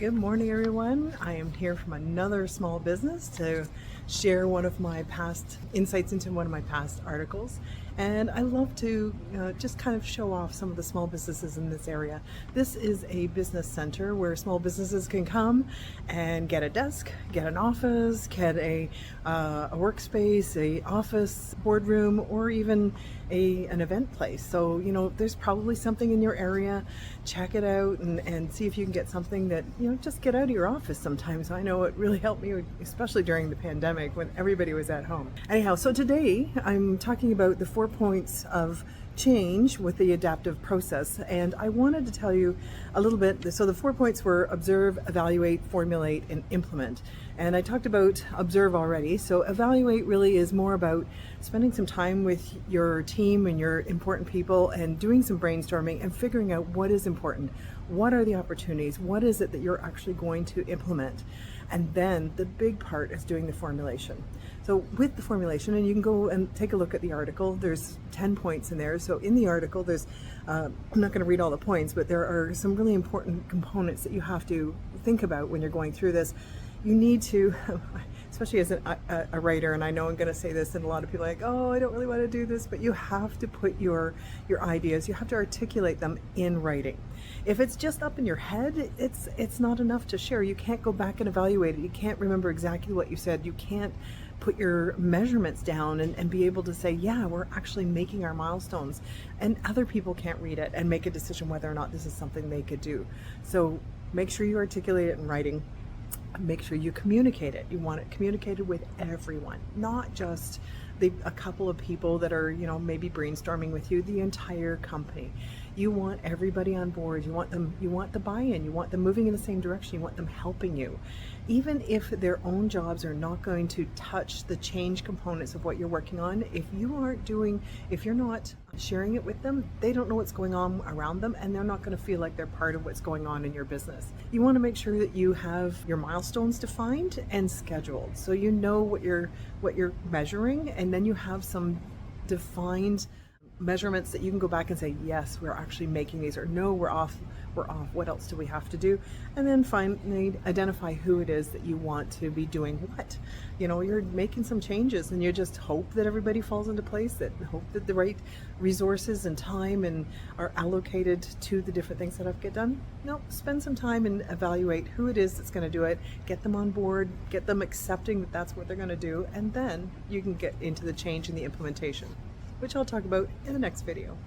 Good morning, everyone. I am here from another small business to share one of my past insights into one of my past articles. And I love to just kind of show off some of the small businesses in this area. This is a business center where small businesses can come and get a desk, get an office, get a workspace, a office, boardroom, or even an event place. So, there's probably something in your area. Check it out and see if you can get something that, just get out of your office sometimes. I know it really helped me, especially during the pandemic when everybody was at home. Anyhow, so today I'm talking about the 4 points of change with the adaptive process, and I wanted to tell you a little bit. So the 4 points were observe, evaluate, formulate, and implement. And I talked about observe already. So evaluate really is more about spending some time with your team and your important people and doing some brainstorming and figuring out what is important, what are the opportunities, what is it that you're actually going to implement. And then the big part is doing the formulation. So with the formulation, and you can go and take a look at the article, there's 10 points in there. So in the article, there's, I'm not going to read all the points, but there are some really important components that you have to think about when you're going through this. You need to, especially as a writer, and I know I'm going to say this, and a lot of people are like, oh, I don't really want to do this, but you have to put your ideas, you have to articulate them in writing. If it's just up in your head, it's not enough to share. You can't go back and evaluate it. You can't remember exactly what you said. You can't put your measurements down and be able to say, yeah, we're actually making our milestones, and other people can't read it and make a decision whether or not this is something they could do. So make sure you articulate it in writing. Make sure you communicate it. You want it communicated with everyone, not just a couple of people that are, maybe brainstorming with you, the entire company. You want everybody on board. You want the buy-in, you want them moving in the same direction, you want them helping you. Even if their own jobs are not going to touch the change components of what you're working on, if you're not sharing it with them, they don't know what's going on around them, and they're not going to feel like they're part of what's going on in your business. You want to make sure that you have your milestones defined and scheduled, so you know what you're measuring, and then you have some defined measurements that you can go back and say, yes, we're actually making these, or no, we're off, what else do we have to do? And then finally identify who it is that you want to be doing what. You're making some changes, and you just hope that everybody falls into place, that hope that the right resources and time are allocated to the different things that have to get done. No, spend some time and evaluate who it is that's going to do it, get them on board, get them accepting that that's what they're going to do, and then you can get into the change and the implementation, which I'll talk about in the next video.